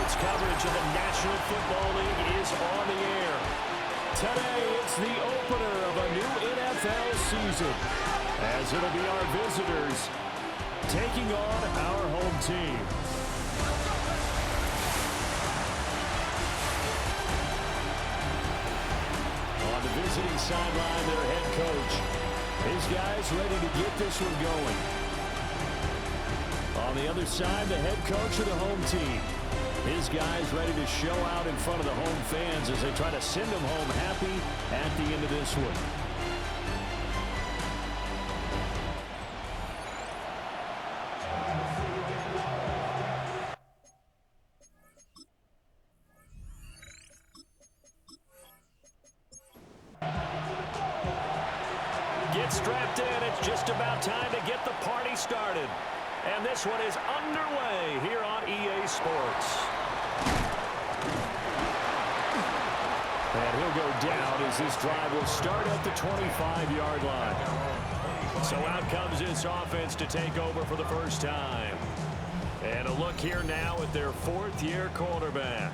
Sports coverage of the National Football League is on the air. Today, it's the opener of a new NFL season, as it'll be our visitors taking on our home team. On the visiting sideline, their head coach. His guys ready to get this one going. On the other side, the head coach of the home team. His guys ready to show out in front of the home fans as they try to send them home happy at the end of this one. Get strapped in. It's just about time to get the party started. And this one is underway here on EA Sports. And he'll go down as this drive will start at the 25-yard line. So out comes this offense to take over for the first time. And a look here now at their fourth-year quarterback.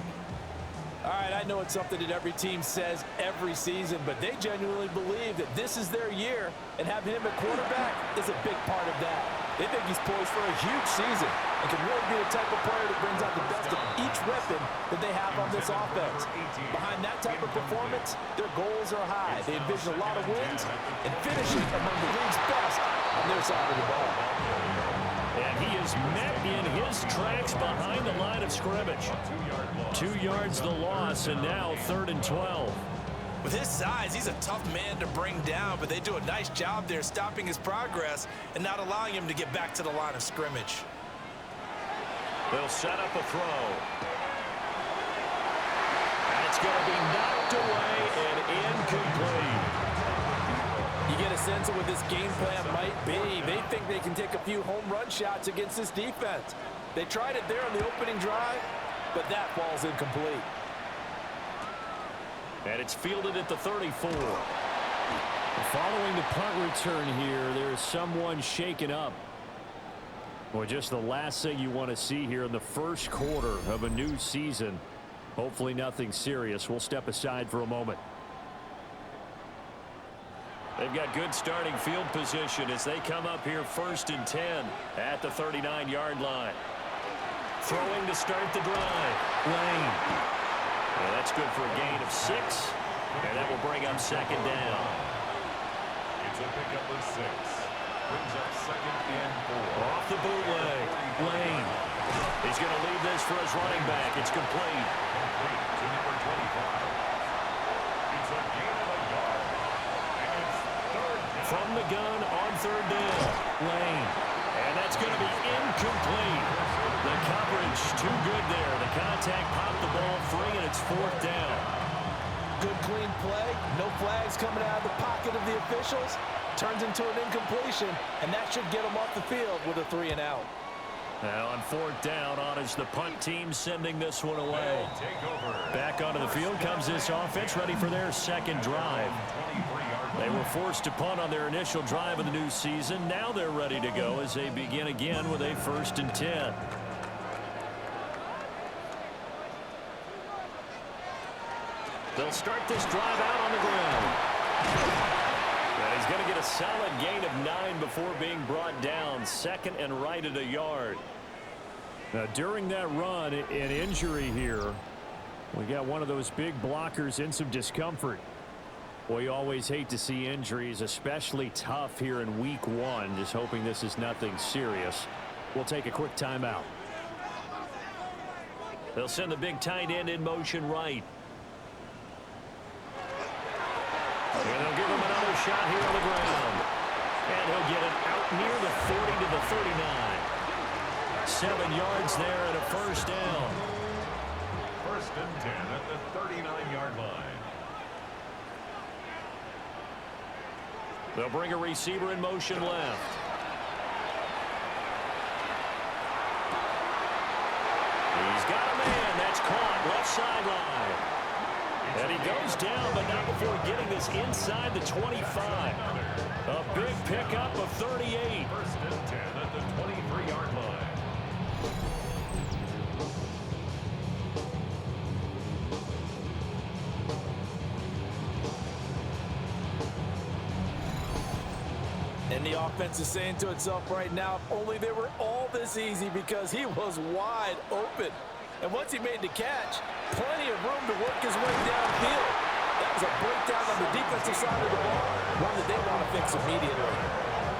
All right, I know it's something that every team says every season, but they genuinely believe that this is their year, and having him at quarterback is a big part of that. They think he's poised for a huge season and can really be the type of player that brings out the best of each weapon that they have on this offense. Behind that type of performance, their goals are high. They envision a lot of wins and finishing among the league's best on their side of the ball. And he is met in his tracks behind the line of scrimmage. 2 yards the loss, and now 3rd and 12. With his size, he's a tough man to bring down, but they do a nice job there stopping his progress and not allowing him to get back to the line of scrimmage. They'll set up a throw. And it's going to be knocked away and incomplete. You get a sense of what this game plan might be. They think they can take a few home run shots against this defense. They tried it there on the opening drive, but that falls incomplete. And it's fielded at the 34. Following the punt return here, there's someone shaken up. Well, just the last thing you want to see here in the first quarter of a new season. Hopefully nothing serious. We'll step aside for a moment. They've got good starting field position as they come up here 1st and 10 at the 39-yard line. Throwing to start the drive. Lane. And that's good for a gain of 6. And that will bring up 2nd down. It's a pickup of 6. Brings up 2nd and 4. Off the bootleg. Lane. He's going to leave this for his running back. It's complete. Complete to number 25. It's a gain of a yard. And it's 3rd down. From the gun on 3rd down. Lane. And that's going to be incomplete. The coverage too good there. The contact popped the ball free, and it's 4th down. Good clean play. No flags coming out of the pocket of the officials. Turns into an incompletion, and that should get them off the field with a 3 and out. Now on 4th down, on is the punt team sending this one away. Back onto the field comes this offense, ready for their 2nd drive. They were forced to punt on their initial drive of the new season. Now they're ready to go as they begin again with a 1st and 10. They'll start this drive out on the ground. And he's going to get a solid gain of 9 before being brought down. 2nd and right at a yard. Now, during that run, an injury here. We got one of those big blockers in some discomfort. Boy, you always hate to see injuries, especially tough here in week 1. Just hoping this is nothing serious. We'll take a quick timeout. They'll send the big tight end in motion right. And they'll give him another shot here on the ground. And he'll get it out near the 40 to the 39. 7 yards there and a 1st down. 1st and 10 at the 39-yard line. They'll bring a receiver in motion left. He's got a man. That's caught left sideline. And he goes down, but not before getting this inside the 25. A big pickup of 38. 1st and 10 at the 23-yard line. And the offense is saying to itself right now, if only they were all this easy, because he was wide open. And once he made the catch, plenty of room to work his way downfield. That was a breakdown on the defensive side of the ball, one that they want to fix immediately.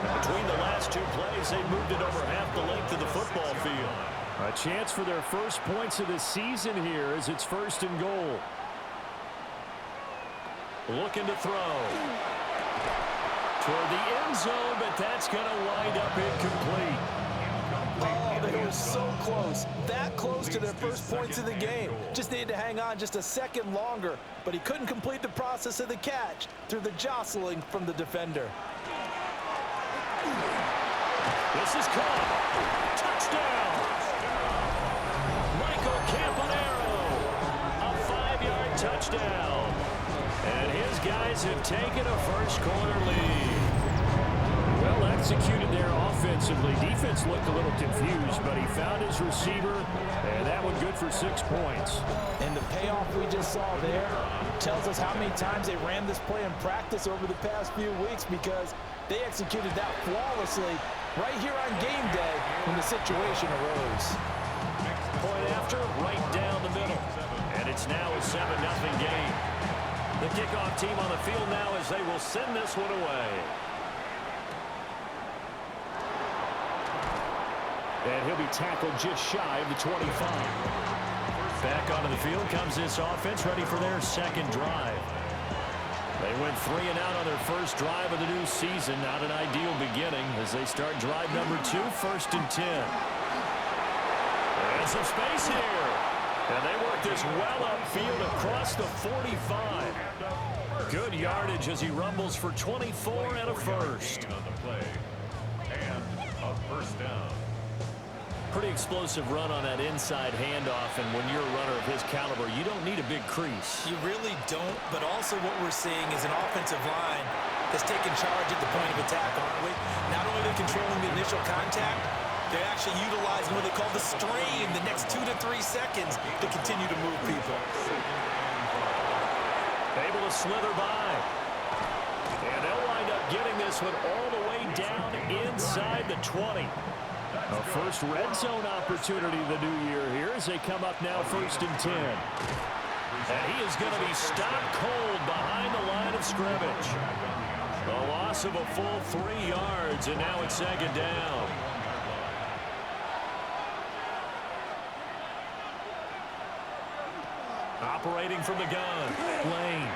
Between the last two plays, they moved it over half the length of the football field. A chance for their first points of the season here as it's 1st and goal. Looking to throw. Toward the end zone, but that's going to wind up incomplete. Oh, they were so close. That close to their first points of the game. Just needed to hang on just a second longer, but he couldn't complete the process of the catch through the jostling from the defender. This is caught. Touchdown. Michael Campanaro. A 5-yard touchdown. And his guys have taken a first-quarter lead. Well executed there offensively. Defense looked a little confused, but he found his receiver, and that one good for 6 points. And the payoff we just saw there tells us how many times they ran this play in practice over the past few weeks, because they executed that flawlessly right here on game day when the situation arose. Point after, right down the middle. And it's now a 7-0 game. The kickoff team on the field now as they will send this one away. And he'll be tackled just shy of the 25. Back onto the field comes this offense, ready for their second drive. They went 3 and out on their first drive of the new season. Not an ideal beginning as they start drive number 2, 1st and 10. There's some space here. And they work this well upfield across the 45. Good yardage as he rumbles for 24 and a first. On the play. And a first down. Pretty explosive run on that inside handoff, and when you're a runner of his caliber, you don't need a big crease. You really don't, but also what we're seeing is an offensive line that's taking charge at the point of attack, aren't we? Not only are they controlling the initial contact, they're actually utilizing what they call the strain the next 2 to 3 seconds to continue to move people. Able to slither by. And they'll wind up getting this one all the way down inside the 20. A first red zone opportunity the new year here as they come up now 1st and 10. And he is going to be stopped cold behind the line of scrimmage. A loss of a full 3 yards, and now it's 2nd down. Operating from the gun, Lane.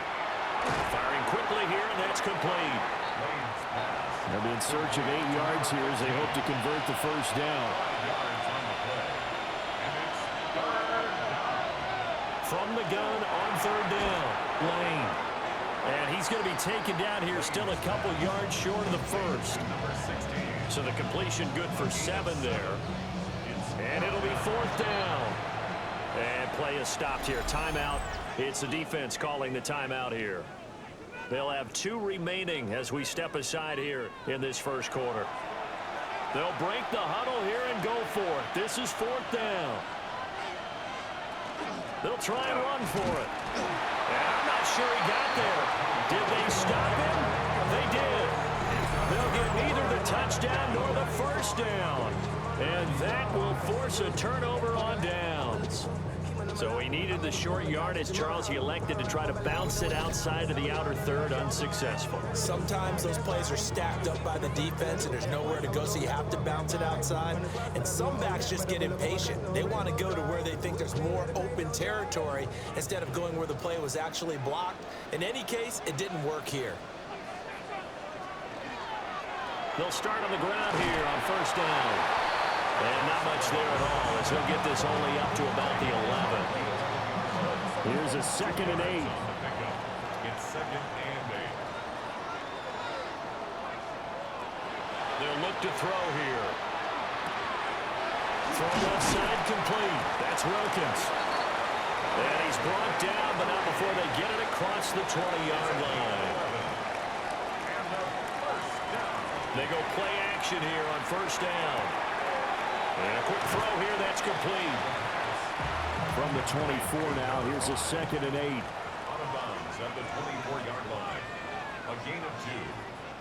Firing quickly here, and that's complete. They'll be in search of 8 yards here as they hope to convert the first down. From the gun on 3rd down, Lane. And he's going to be taken down here, still a couple yards short of the first. So the completion good for 7 there. And it'll be 4th down. And play is stopped here. Timeout. It's the defense calling the timeout here. They'll have 2 remaining as we step aside here in this first quarter. They'll break the huddle here and go for it. This is 4th down. They'll try and run for it. And I'm not sure he got there. Did they stop him? They did. They'll get neither the touchdown nor the first down. And that will force a turnover on downs. So he needed the short yardage. Charles, he elected to try to bounce it outside of the outer third, unsuccessful. Sometimes those plays are stacked up by the defense and there's nowhere to go, so you have to bounce it outside. And some backs just get impatient. They want to go to where they think there's more open territory instead of going where the play was actually blocked. In any case, it didn't work here. They'll start on the ground here on 1st down. And not much there at all as he'll get this only up to about the 11. Here's a 2nd and 8. It's 2nd and 8. They'll look to throw here. Throw left side complete. That's Wilkins. And he's brought down, but not before they get it across the 20-yard line. They go play action here on 1st down. And a quick throw here, that's complete. From the 24 now, here's a 2nd and 8. Out of bounds at the 24-yard line. A gain of 2.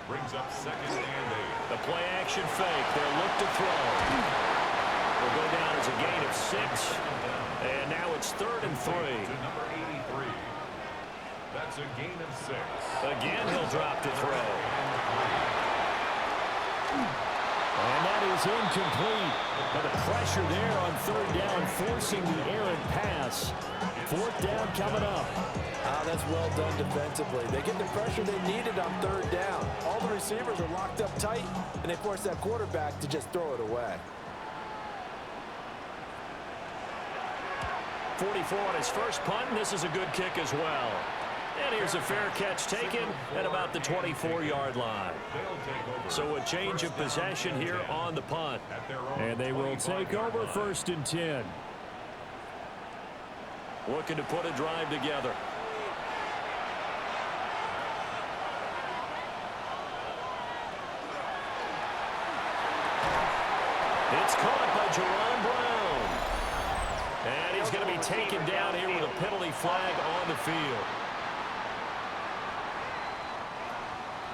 Brings up 2nd and 8. The play action fake. They'll look to throw. Will go down as a gain of 6. And now it's 3rd and 3. To number 83. That's a gain of 6. Again, he'll drop to throw. And that is incomplete. But the pressure there on 3rd down, forcing the errant pass. 4th down coming up. That's well done defensively. They get the pressure they needed on 3rd down. All the receivers are locked up tight, and they force that quarterback to just throw it away. 44 on his first punt, and this is a good kick as well. And here's a fair catch taken at about the 24-yard line. So a change of possession here on the punt. And they will take over 1st and 10. Looking to put a drive together. It's caught by Jerron Brown. And he's going to be taken down here with a penalty flag on the field.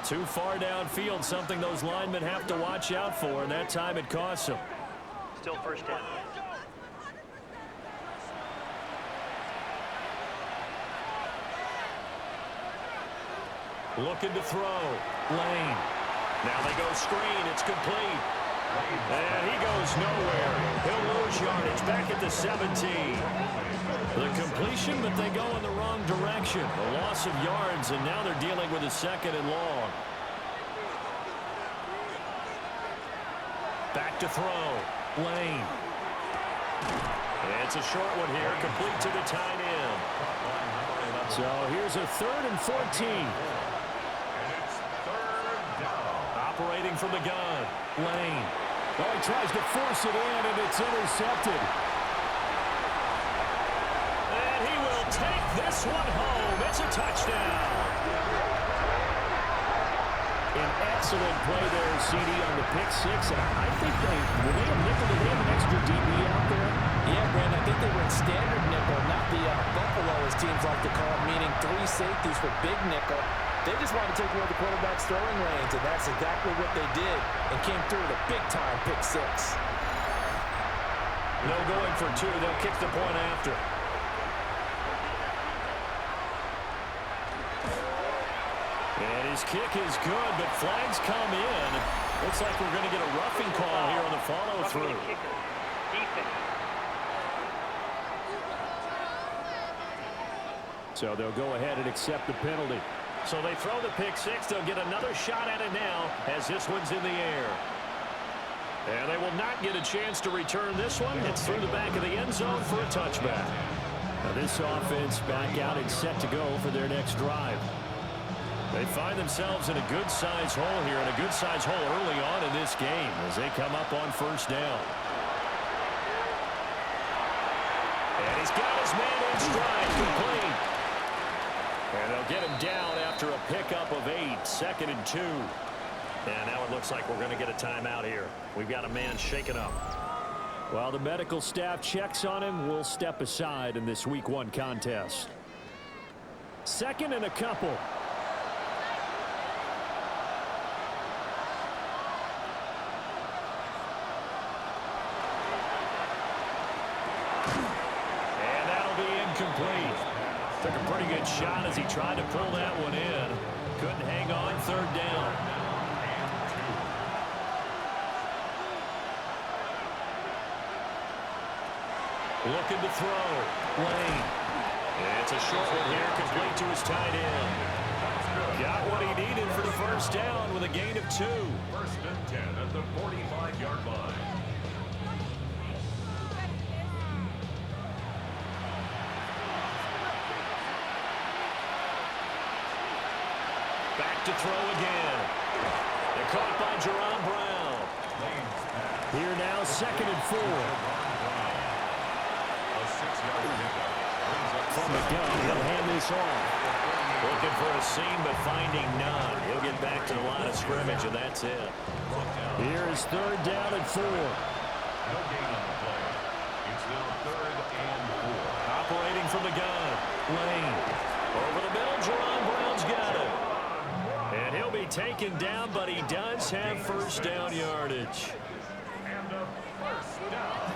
Too far downfield, something those linemen have to watch out for, and that time it costs them. Still 1st down. Looking to throw. Lane. Now they go screen. It's complete. And he goes nowhere. He'll lose yardage back at the 17. The completion, but they go in the wrong direction. A loss of yards, and now they're dealing with a 2nd and long. Back to throw. Lane. It's a short one here, complete to the tight end. So here's a 3rd and 14. Operating from the gun. Lane. Oh, he tries to force it in, and it's intercepted. And he will take this one home. It's a touchdown. An excellent play there, CD, on the pick 6. And I think were they a nickel? Did they have an extra DB out there? Yeah, Brandon, I think they were in standard nickel, not the buffalo, as teams like to call it, meaning 3 safeties for big nickel. They just wanted to take away the quarterback's throwing lanes, and that's exactly what they did, and came through with a big-time pick 6. No going for 2. They'll kick the point after. And his kick is good, but flags come in. Looks like we're going to get a roughing call here on the follow-through. So they'll go ahead and accept the penalty. So they throw the pick 6. They'll get another shot at it now as this one's in the air. And they will not get a chance to return this one. It's through the back of the end zone for a touchback. Now this offense back out and set to go for their next drive. They find themselves in a good-sized hole here, and a good-sized hole early on in this game as they come up on 1st down. And he's got his man in stride, complete. And they'll get him down after a pickup of 8, 2nd and 2. And now it looks like we're going to get a timeout here. We've got a man shaken up. While the medical staff checks on him, we'll step aside in this Week 1 contest. 2nd and a couple. And that'll be incomplete. Took a pretty good shot as he tried to pull that one in. Couldn't hang on. 3rd down. Looking to throw. Lane. It's a short one here, complete to his tight end. Got what he needed for the 1st down with a gain of 2. 1st and 10 at the 45-yard line. Back to throw again. They're caught by Jerron Brown. Here now, 2nd and 4. From the gun, he'll hand this off. Looking for a seam, but finding none. He'll get back to the line of scrimmage, and that's it. Here is 3rd down and 4. No gain on the play. It's now 3rd and 4. Operating from the gun. Lane. Over the middle, Jerron Brown's got it. And he'll he'll be taken down, but he does have first down yardage. And a first down.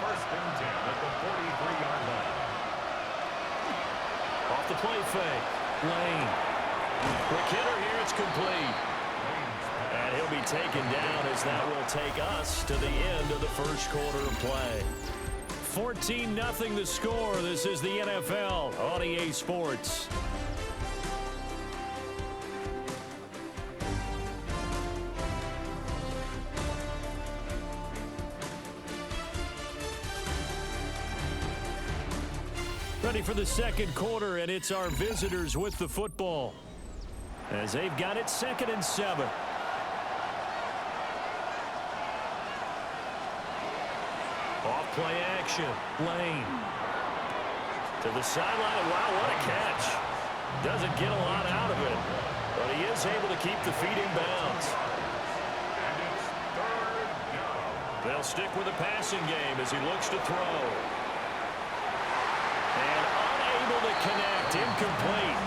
First and 10 at the 43-yard line. Off the play fake. Lane. Quick hitter here. It's complete. And he'll be taken down as that will take us to the end of the first quarter of play. 14-0 the score. This is the NFL on EA Sports. Ready for the second quarter, and it's our visitors with the football as they've got it 2nd and 7. Off play action. Lane. To the sideline. Wow, what a catch. Doesn't get a lot out of it, but he is able to keep the feet in bounds. And it's third down. They'll stick with the passing game as he looks to throw. And unable to connect. Incomplete.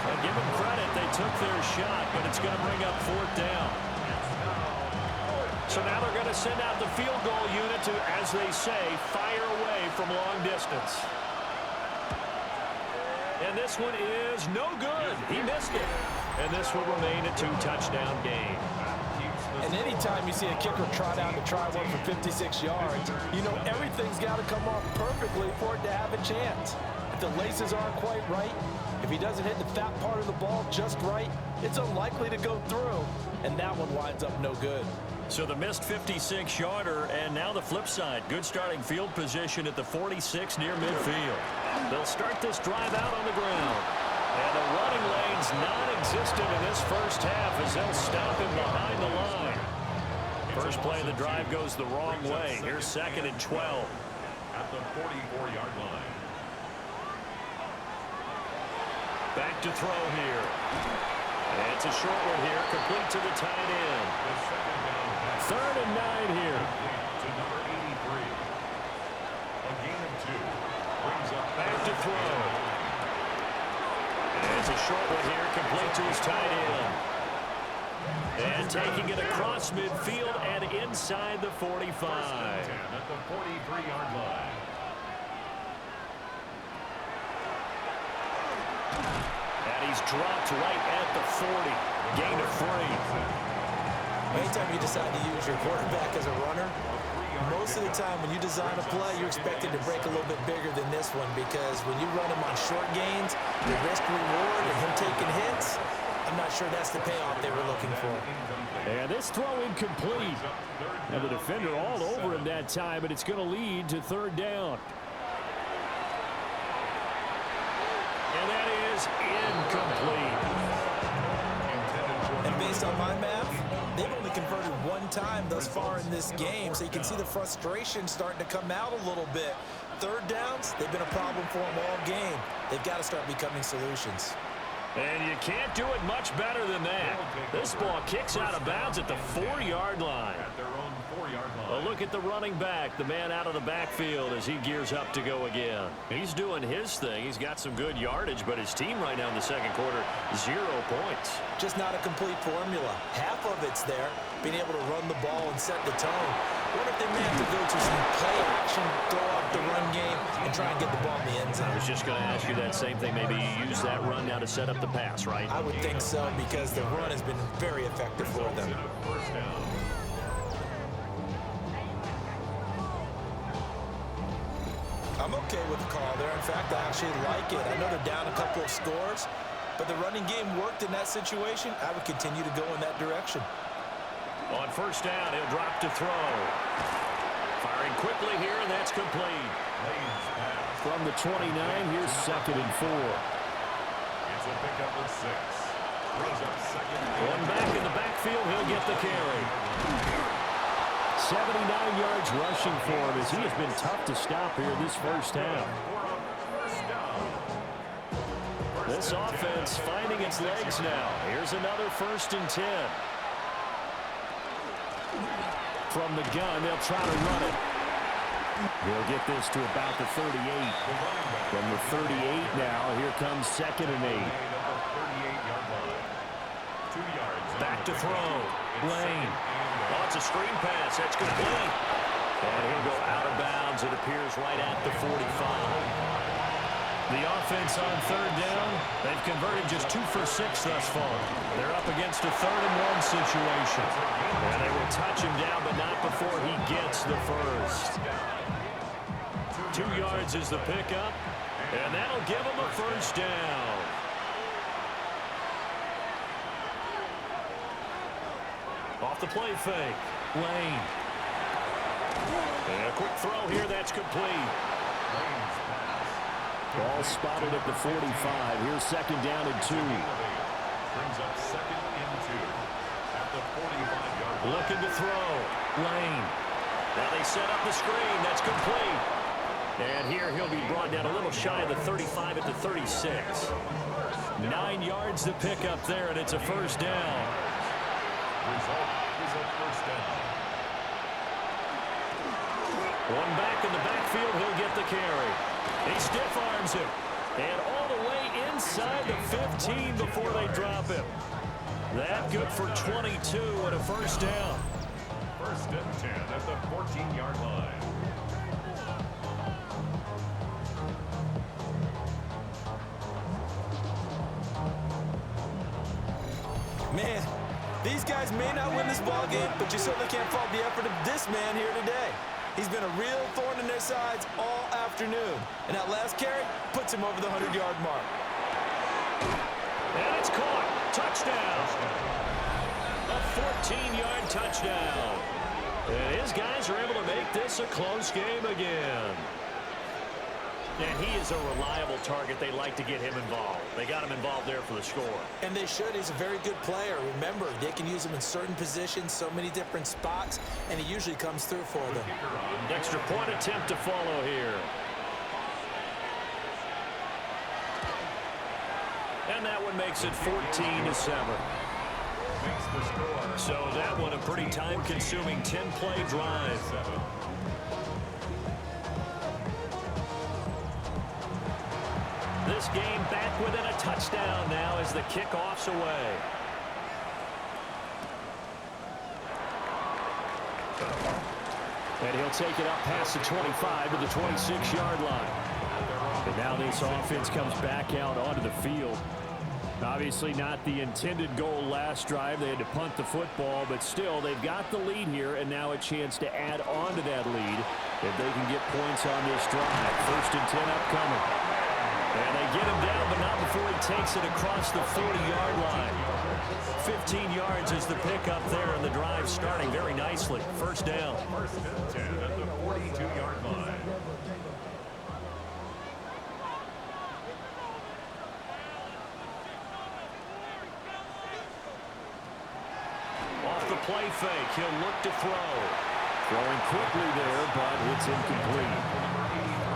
I'll give them credit. They took their shot, but it's going to bring up 4th down. So now they're going to send out the field goal unit to, as they say, fire away from long distance. And this one is no good. He missed it. And this will remain a 2-touchdown game. And anytime you see a kicker trot out to try one for 56 yards, you know everything's got to come off perfectly for it to have a chance. If the laces aren't quite right, if he doesn't hit the fat part of the ball just right, it's unlikely to go through. And that one winds up no good. So the missed 56-yarder, and now the flip side. Good starting field position at the 46 near midfield. They'll start this drive out on the ground. And the running lane's non-existent in this first half as they'll stop him behind the line. First play of the drive goes the wrong way. Here's 2nd and 12. At the 44-yard line. Back to throw here. And it's a short one here, complete to the tight end. The second down pass. 3rd and 9 here. To number 83. A gain of 2. Brings up Back to throw. And it's a short one here, complete to his tight end. And taking it across midfield and inside the 45. First and 10 at the 43-yard line. And he's dropped right at the 40. Gain of 3. Anytime you decide to use your quarterback as a runner, most of the time when you design a play, you're expected to break a little bit bigger than this one, because when you run him on short gains, the risk reward and him taking hits, I'm not sure that's the payoff they were looking for. And this throw incomplete. And the defender all over him that time, and it's going to lead to 3rd down. And that is incomplete. And based on my math, they've only converted one time thus far in this game, so you can see the frustration starting to come out a little bit. 3rd downs, they've been a problem for them all game. They've got to start becoming solutions. And you can't do it much better than that. This ball kicks out of bounds at the 4-yard line. At their own 4-yard A line. look at the running back, the man out of the backfield as he gears up to go again. He's doing his thing. He's got some good yardage, but his team right now in the second quarter, 0 points. Just not a complete formula. Half of it's there, being able to run the ball and set the tone. What if they may have to go to some play action, throw out the run game, and try and get the ball in the end zone? I was just going to ask you that same thing. Maybe you use that run now to set up the pass, right? I would think so, because the run has been very effective for them. First down. I'm okay with the call there. In fact, I actually like it. I know they're down a couple of scores, but the running game worked in that situation. I would continue to go in that direction. On first down, he'll drop to throw. Firing quickly here, and that's complete. Lane's pass. From the 29, here's 2nd and 4. It's a pickup of 6. Brings up 2nd and One back in the backfield, he'll get the carry. 79 yards rushing for him as he has been tough to stop here this first half. First down. This offense finding its legs now. Here's another 1st and 10. From the gun, they'll try to run it. He'll get this to about the 38. From the 38 now, here comes 2nd and 8. back to throw. Lane. Oh, it's a screen pass. That's complete. And he'll go out of bounds, it appears, right at the 45. The offense on third down, they've converted just 2 for 6 thus far. They're up against a 3rd-and-1 situation. And they will touch him down, but not before he gets the first. 2 yards is the pickup, and that'll give him a first down. Off the play fake. Lane. And a quick throw here, that's complete. Ball spotted at the 45. Here's 2nd down and 2. Brings up 2nd and 2 at the 45-yard line. Looking to throw. Lane. Now they set up the screen. That's complete. And here he'll be brought down a little shy of the 35 at the 36. 9 yards to pick up there, and it's a first down. Result is a first down. One back in the backfield, he'll get the carry. He stiff arms him. And all the way inside the 15 before they drop him. That good for 22 and a first down. 1st and 10 at the 14-yard line. Man, these guys may not win this ball game, but you certainly can't fault the effort of this man here today. He's been a real thorn in their sides all afternoon. And that last carry puts him over the 100-yard mark. And it's caught. Touchdown. A 14-yard touchdown. And his guys are able to make this a close game again. And he is a reliable target. They like to get him involved. They got him involved there for the score. And they should. He's a very good player. Remember, they can use him in certain positions, so many different spots, and he usually comes through for them. Extra point attempt to follow here. And that one makes it 14-7. So that one a pretty time-consuming 10-play drive. This game back within a touchdown now as the kickoff's away. And he'll take it up past the 25 to the 26-yard line. And now this offense comes back out onto the field. Obviously not the intended goal last drive. They had to punt the football, but still they've got the lead here, and now a chance to add on to that lead if they can get points on this drive. 1st and 10 upcoming. And they get him down, but not before he takes it across the 40-yard line. 15 yards is the pickup there, and the drive starting very nicely. First down. 1st and 10 at the 42-yard line. Off the play fake, he'll look to throw. Throwing quickly there, but it's incomplete.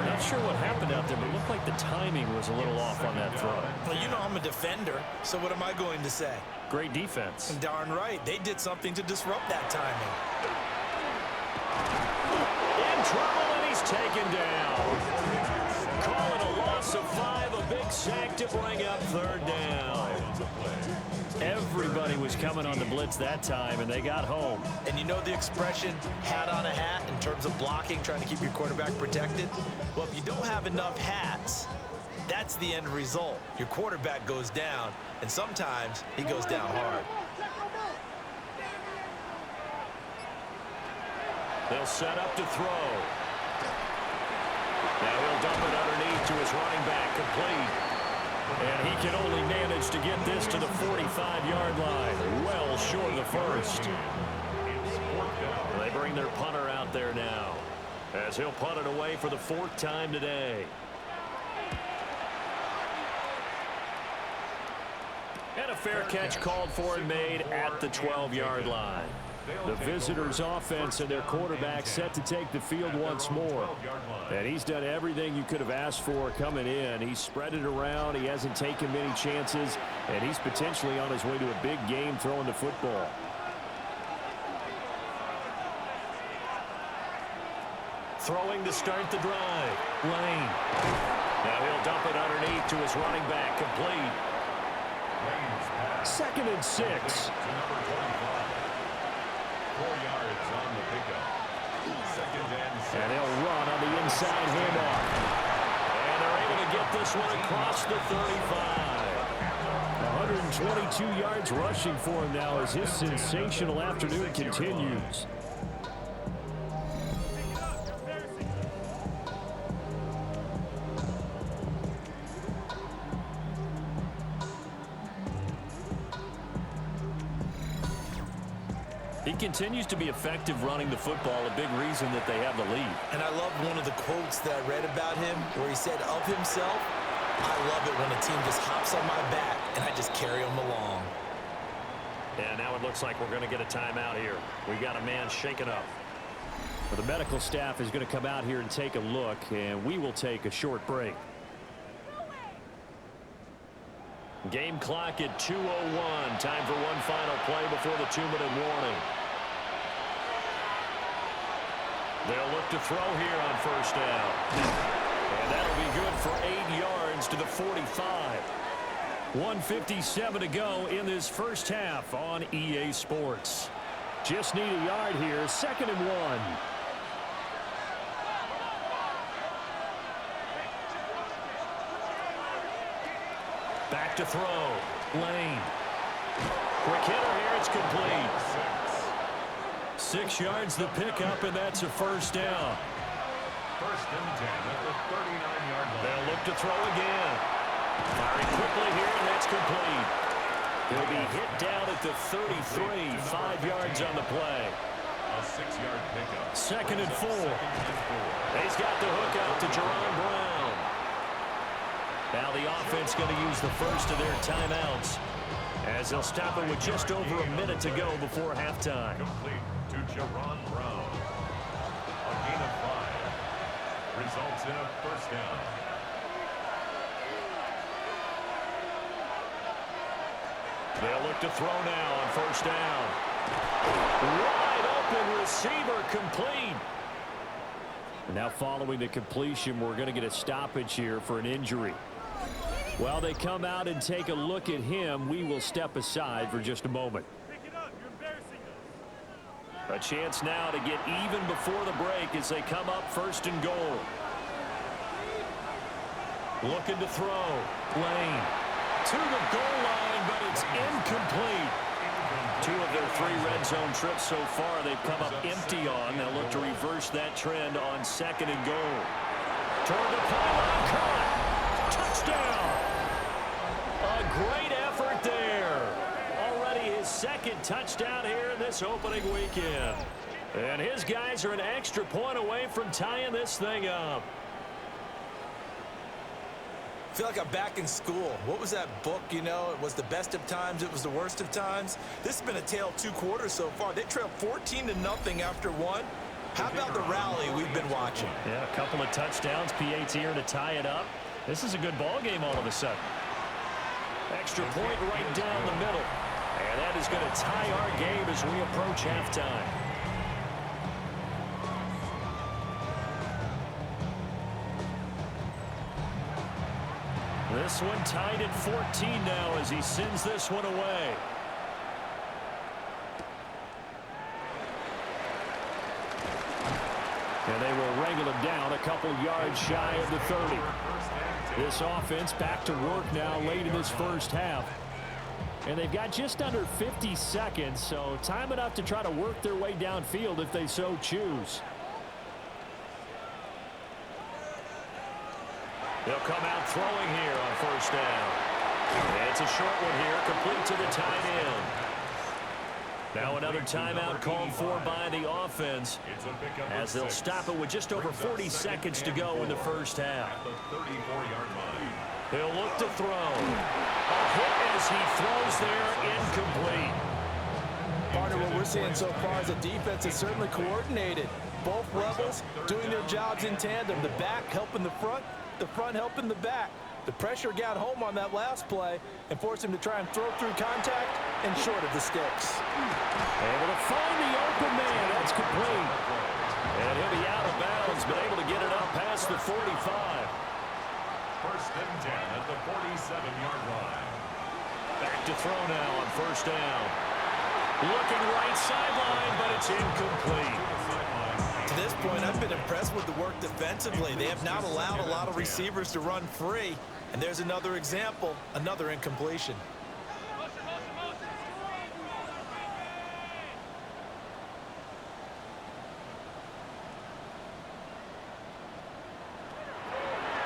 Not sure what happened out there, but it looked like the timing was a little off on that throw. Well, you know I'm a defender, so what am I going to say? Great defense. Darn right. They did something to disrupt that timing. In trouble, and he's taken down. Calling a loss of 5, a big sack to bring up 3rd down. Everybody was coming on the blitz that time, and they got home. And you know the expression, hat on a hat, in terms of blocking, trying to keep your quarterback protected? Well, if you don't have enough hats, that's the end result. Your quarterback goes down, and sometimes he goes down hard. They'll set up to throw. Now he'll dump it underneath to his running back, complete. And he can only manage to get this to the 45-yard line. Well short of the first. They bring their punter out there now, as he'll punt it away for the 4th time today. And a fair catch called for and made at the 12-yard line. The visitors' offense and their quarterback set to take the field once more. And he's done everything you could have asked for coming in. He's spread it around. He hasn't taken many chances. And he's potentially on his way to a big game throwing the football. Throwing to start the drive. Lane. Now he'll dump it underneath to his running back, complete. 2nd and 6. To number 25. 4 yards on the pickup. 2nd and 6. And they'll run on the inside handoff. And they're able to get this one across the 35. 122 yards rushing for him now as his sensational afternoon continues. He continues to be effective running the football, a big reason that they have the lead. And I love one of the quotes that I read about him where he said of himself, I love it when a team just hops on my back and I just carry them along. And now it looks like we're going to get a timeout here. We've got a man shaken up. Well, the medical staff is going to come out here and take a look, and we will take a short break. Game clock at 2:01. Time for one final play before the 2-minute warning. They'll look to throw here on first down. And that'll be good for 8 yards to the 45. 1:57 to go in this first half on EA Sports. Just need a yard here. 2nd and 1. Back to throw. Lane. Quick hitter here. It's complete. 6 yards the pickup, and that's a first down. 1st and 10 at the 39-yard line. They'll look to throw again. Firing quickly here, and that's complete. He'll be hit down at the 33. 5 yards on the play. A 6-yard pickup. 2nd and 4. 2nd and 4. He's got the hook out to Jerron Brown. Now the offense going to use the first of their timeouts as they'll stop it with just over a minute to go before halftime. Complete to Jerron Brown. A gain of 5. Results in a first down. They'll look to throw now on first down. Wide open receiver complete. Now following the completion, we're going to get a stoppage here for an injury. While they come out and take a look at him, we will step aside for just a moment. A chance now to get even before the break as they come up 1st and goal. Looking to throw. Lane to the goal line, but it's incomplete. 2 of their 3 red zone trips so far they've come up empty on. They'll look to reverse that trend on 2nd and goal. Toward the pylon, caught. Touchdown. A great effort there. Already his 2nd touchdown here in this opening weekend. And his guys are an extra point away from tying this thing up. I feel like I'm back in school. What was that book, you know? It was the best of times. It was the worst of times. This has been a tale of 2 quarters so far. They trailed 14-0 after 1. How about the rally we've been watching? Yeah, a couple of touchdowns. PAT here to tie it up. This is a good ball game all of a sudden. Extra point right down the middle. And that is going to tie our game as we approach halftime. This one tied at 14 now as he sends this one away. And they will wrangle him down a couple yards shy of the 30. This offense back to work now late in this first half. And they've got just under 50 seconds, so time enough to try to work their way downfield if they so choose. They'll come out throwing here on first down. It's a short one here, complete to the tight end. Now another timeout called for by the offense as they'll stop it with just over 40 seconds to go in the first half. He'll look to throw. A hit as he throws there, incomplete. Partner, what we're seeing so far is the defense is certainly coordinated. Both levels doing their jobs in tandem. The back helping the front helping the back. The pressure got home on that last play and forced him to try and throw through contact and short of the sticks. Able to find the open man. That's complete. And he'll be out of bounds, but able to get it up past the 45. 1st and 10 at the 47-yard line. Back to throw now on first down. Looking right sideline, but it's incomplete. To this point, I've been impressed with the work defensively. They have not allowed a lot of receivers to run free. And there's another example, another incompletion.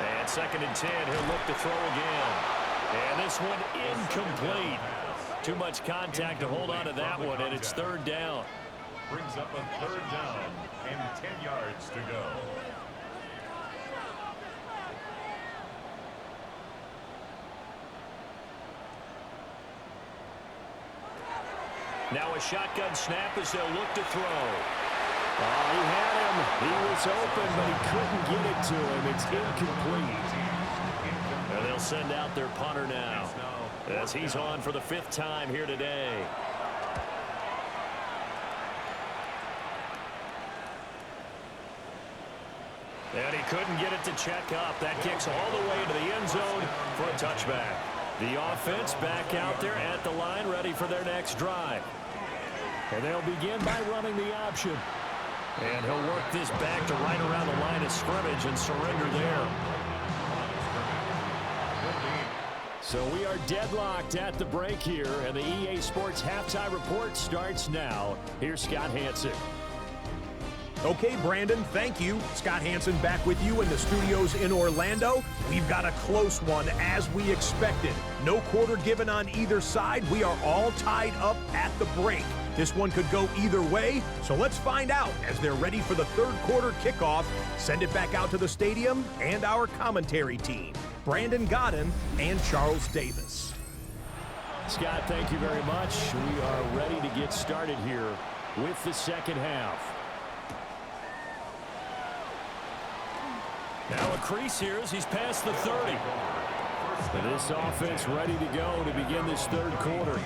And 2nd and 10, he'll look to throw again. And this one incomplete. Too much contact to hold on to that one, and it's 3rd down. Brings up a 3rd down and 10 yards to go. Now a shotgun snap as they'll look to throw. Oh, he had him. He was open, but he couldn't get it to him. It's incomplete. And they'll send out their punter now, as he's on for the 5th time here today. And he couldn't get it to check up. That kicks all the way into the end zone for a touchback. The offense back out there at the line, ready for their next drive. And they'll begin by running the option. And he'll work this back to right around the line of scrimmage and surrender there. So we are deadlocked at the break here, and the EA Sports Halftime Report starts now. Here's Scott Hanson. Okay, Brandon, thank you. Scott Hanson back with you in the studios in Orlando. We've got a close one, as we expected. No quarter given on either side. We are all tied up at the break. This one could go either way, so let's find out as they're ready for the 3rd quarter kickoff. Send it back out to the stadium and our commentary team, Brandon Godden and Charles Davis. Scott, thank you very much. We are ready to get started here with the 2nd half. Now a crease here as he's past the 30. And this offense ready to go to begin this 3rd quarter.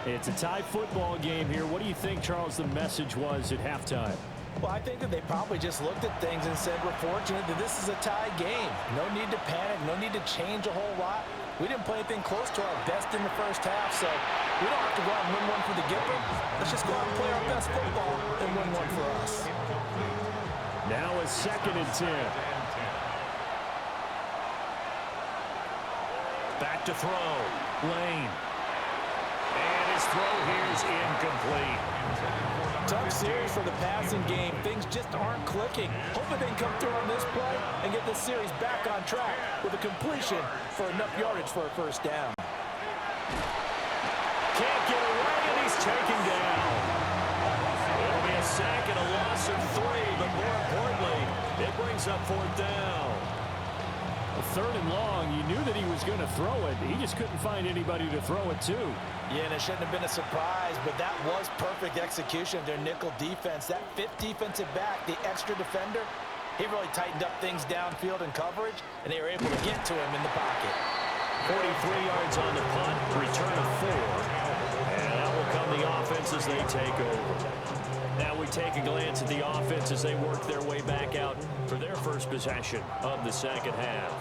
It's a tie football game here. What do you think, Charles, the message was at halftime? Well, I think that they probably just looked at things and said, we're fortunate that this is a tie game. No need to panic, no need to change a whole lot. We didn't play anything close to our best in the 1st half, so we don't have to go out and win one for the Gipper. Let's just go out and play our best football and win one for us. Now a 2nd and 10. Back to throw. Lane. And his throw here is incomplete. Tough series for the passing game. Things just aren't clicking. Hoping they can come through on this play and get this series back on track with a completion for enough yardage for a 1st down. Can't get away, and he's taken down. It'll be a sack and a loss of 3, but more importantly, it brings up 4th down. A 3rd and long, you knew that he was going to throw it. He just couldn't find anybody to throw it to. Yeah, and it shouldn't have been a surprise, but that was perfect execution of their nickel defense. That 5th defensive back, the extra defender, he really tightened up things downfield in coverage, and they were able to get to him in the pocket. 43 yards on the punt, return of 4. And that will come the offense as they take over. Now we take a glance at the offense as they work their way back out for their 1st possession of the 2nd half.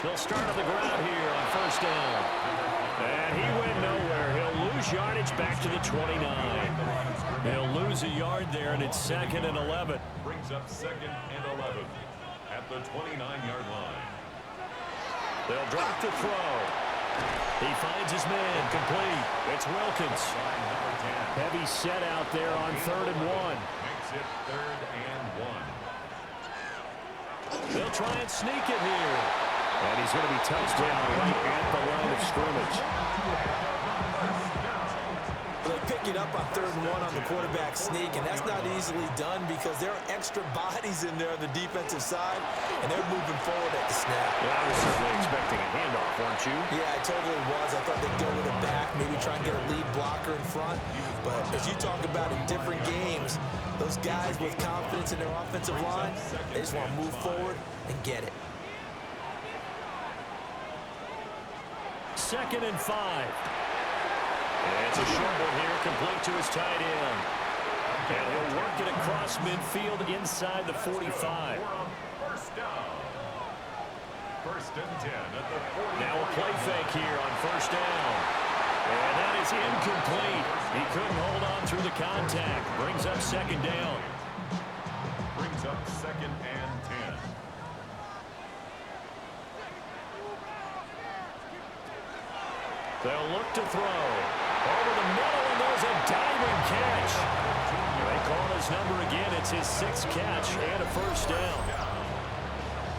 They'll start on the ground here on 1st down. And he went nowhere. He'll lose yardage back to the 29. He'll lose a yard there, and it's 2nd and 11. Brings up 2nd and 11 at the 29-yard line. They'll drop to throw. He finds his man, complete. It's Wilkins. Heavy set out there on 3rd and 1. Makes it 3rd and 1. They'll try and sneak it here. And he's going to be touched down right at the line of scrimmage. They pick it up on 3rd and 1 on the quarterback sneak, and that's not easily done because there are extra bodies in there on the defensive side, and they're moving forward at the snap. Well, I was certainly expecting a handoff, weren't you? Yeah, I totally was. I thought they'd go with a back, maybe try and get a lead blocker in front. But as you talk about in different games, those guys with confidence in their offensive line, they just want to move forward and get it. 2nd and 5. And it's a short one here, complete to his tight end. And he'll work it across midfield inside the 45. First down. First and 10 at the 40. Now a play fake here on first down. And that is incomplete. He couldn't hold on through the contact. Brings up second down. Brings up second and 10. They'll look to throw. Over the middle, and there's a diving catch. They call his number again. It's his 6th catch and a first down.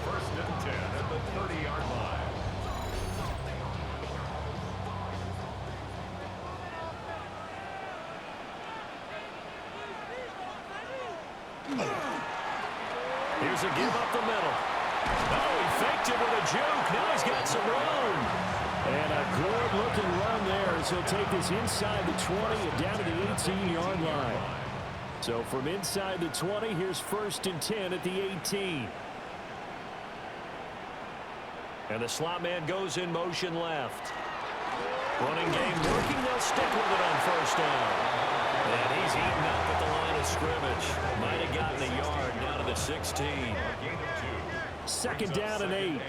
First and 10 at the 30-yard line. Here's a give up the middle. Oh, he faked it with a juke. Now he's got some room. And a good-looking run there as he'll take this inside the 20 and down to the 18-yard line. So from inside the 20, here's first and 10 at the 18. And the slot man goes in motion left. Running game working. They'll stick with it on first down. And he's eaten up at the line of scrimmage. Might have gotten a yard down to the 16. Second down and 8.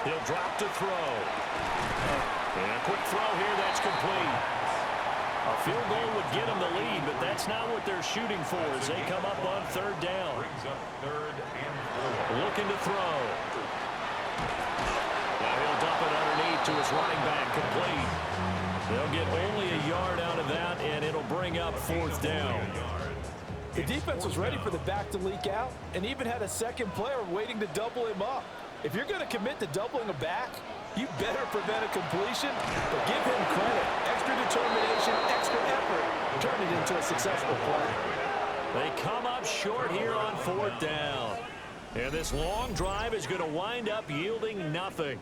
He'll drop to throw. And a quick throw here, that's complete. A field goal would get him the lead, but that's not what they're shooting for as they come up on third down. Brings up third and 4. Looking to throw. Now he'll dump it underneath to his running back, complete. They'll get only a yard out of that, and it'll bring up fourth down. The defense was ready for the back to leak out and even had a second player waiting to double him up. If you're going to commit to doubling a back, you better prevent a completion, but give him credit. Extra determination, extra effort, turn it into a successful play. They come up short here on fourth down. And this long drive is going to wind up yielding nothing.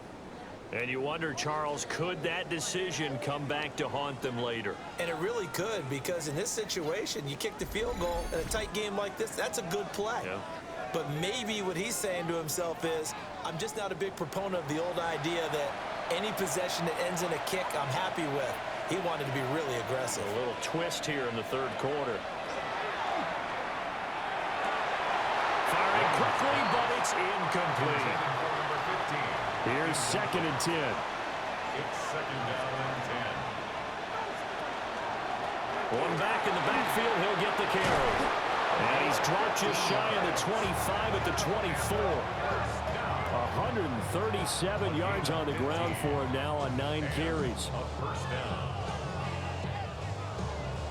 And you wonder, Charles, could that decision come back to haunt them later? And it really could, because in this situation, you kick the field goal in a tight game like this, that's a good play. Yeah. But maybe what he's saying to himself is, I'm just not a big proponent of the old idea that any possession that ends in a kick I'm happy with. He wanted to be really aggressive. A little twist here in the third quarter. Firing quickly, but it's incomplete. Here's second and 10. It's second down and 10. One back in the backfield, he'll get the carry. And he's dropped just shy of the 25 at the 24. 137 yards on the ground for him now on 9 carries.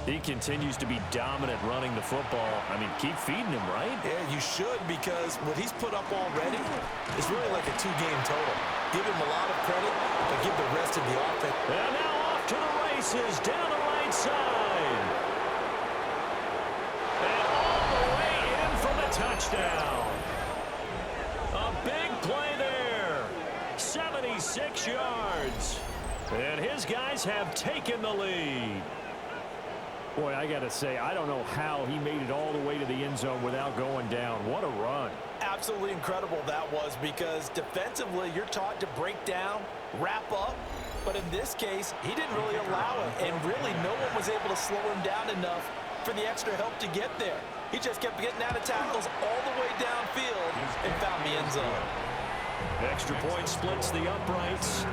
He continues to be dominant running the football. I mean, keep feeding him, right? Yeah, you should, because what he's put up already is really like a 2-game total. Give him a lot of credit, but give the rest of the offense. And now off to the races, down the right side. And all the way in for the touchdown. A big play there. 76 yards. And his guys have taken the lead. Boy, I got to say, I don't know how he made it all the way to the end zone without going down. What a run. Absolutely incredible that was, because defensively you're taught to break down, wrap up, but in this case he didn't really allow it, and really no one was able to slow him down enough for the extra help to get there. He just kept getting out of tackles all the way downfield and found the end zone. Extra point splits the uprights,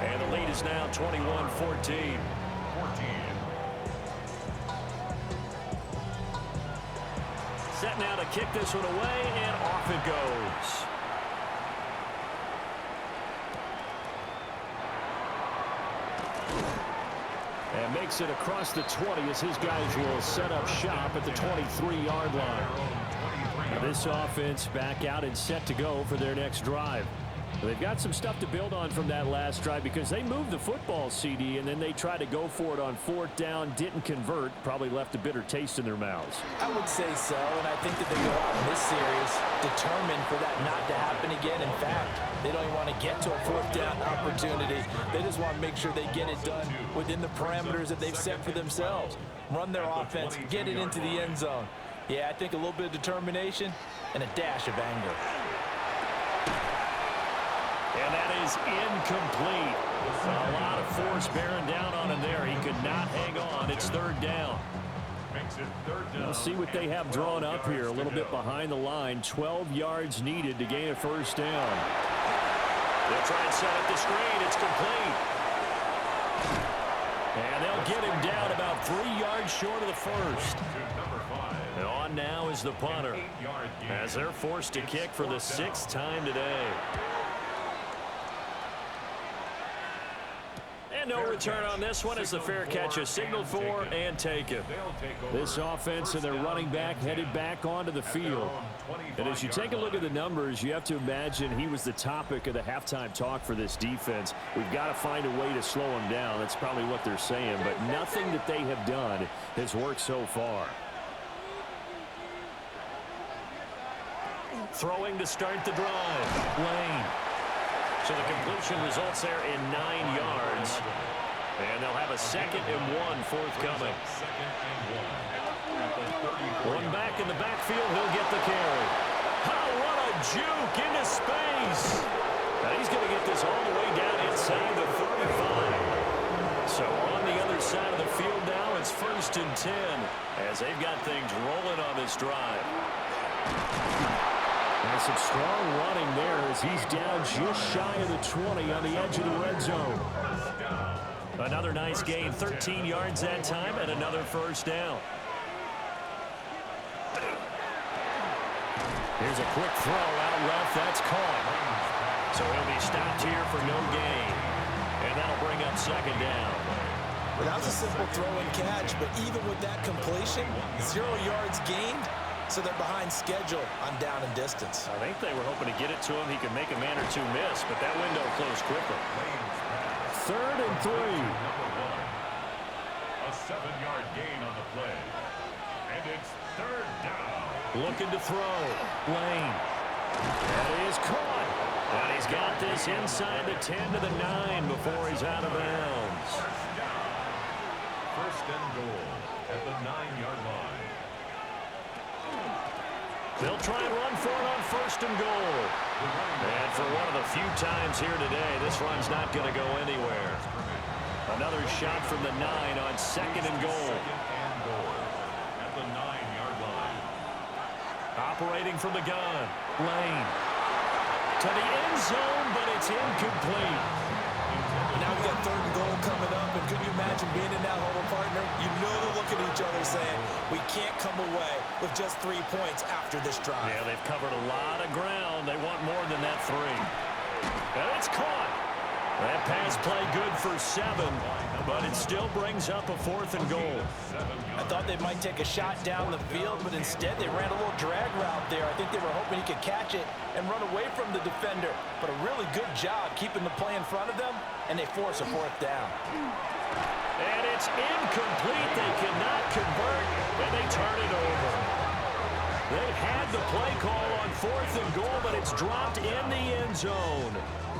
and the lead is now 21-14. Set now to kick this one away, and off it goes. And makes it across the 20 as his guys will set up shop at the 23-yard line. Now this offense back out and set to go for their next drive. They've got some stuff to build on from that last drive, because they moved the football, CD, and then they tried to go for it on fourth down, didn't convert, probably left a bitter taste in their mouths. I would say so, and I think that they go out in this series determined for that not to happen again. In fact, they don't even want to get to a fourth down opportunity. They just want to make sure they get it done within the parameters that they've set for themselves. Run their offense, get it into the end zone. Yeah, I think a little bit of determination and a dash of anger. And that is incomplete. A lot of force bearing down on him there. He could not hang on. It's third down. Makes it third down. Let's see what they have drawn up here. A little bit behind the line. 12 yards needed to gain a first down. They'll try and set up the screen. It's complete. And they'll get him down about 3 yards short of the first. And on now is the punter, as they're forced to kick for the 6th time today. And no return on this one as the fair catch is signaled for and taken. This offense and their running back headed back onto the field. And as you take a look at the numbers, you have to imagine he was the topic of the halftime talk for this defense. We've got to find a way to slow him down. That's probably what they're saying. But nothing that they have done has worked so far. Throwing to start the drive. Lane. So the completion results there in 9 yards. And they'll have a 2nd and 1 forthcoming. One back in the backfield, he'll get the carry. Oh, what a juke into space. Now he's going to get this all the way down inside the 35. So on the other side of the field now, it's 1st and 10 as they've got things rolling on this drive. And some strong running there as he's down just shy of the 20 on the edge of the red zone. Another nice gain, 13 yards that time, and another first down. Here's a quick throw out left. That's caught. So he'll be stopped here for no gain. And that'll bring up 2nd down. Well, that was a simple throw and catch, but even with that completion, 0 yards gained. So they're behind schedule on down and distance. I think they were hoping to get it to him. He could make a man or two miss, but that window closed quickly. 3rd and 3. A 7-yard gain on the play. And it's 3rd down. Looking to throw. Lane. That is caught. And he's got this inside the 10 to the 9 before he's out of bounds. 1st and goal at the 9-yard line. They'll try and run for it on 1st and goal. And for one of the few times here today, this run's not going to go anywhere. Another shot from the 9 on 2nd and goal. At the 9-yard line. Operating from the gun. Lane. To the end zone, but it's incomplete. Now we got 3rd and goal coming up, and could you imagine being in that huddle, partner? You know they're looking at each other saying, we can't come away with just 3 points after this drive. Yeah, they've covered a lot of ground. They want more than that 3. And it's caught. That pass play good for 7, but it still brings up a 4th and goal. I thought they might take a shot down the field, but instead they ran a little drag route there. I think they were hoping he could catch it and run away from the defender. But a really good job keeping the play in front of them, and they force a 4th down. And it's incomplete. They cannot convert, and they turn it over. They had the play call on 4th and goal, but it's dropped in the end zone.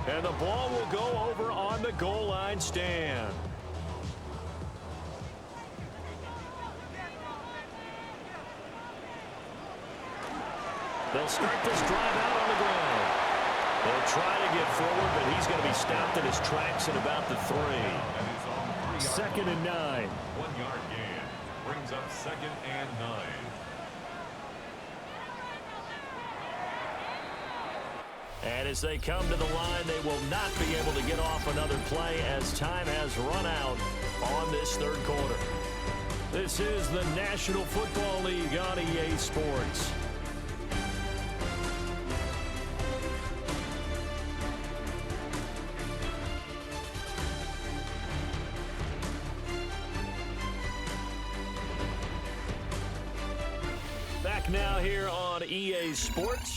And the ball will go over on the goal line stand. They'll start this drive out on the ground. They'll try to get forward, but he's going to be stopped in his tracks at about the 3. 2nd and 9. 1-yard gain. Brings up 2nd and 9. And as they come to the line, they will not be able to get off another play as time has run out on this 3rd quarter. This is the National Football League on EA Sports. Back now here on EA Sports,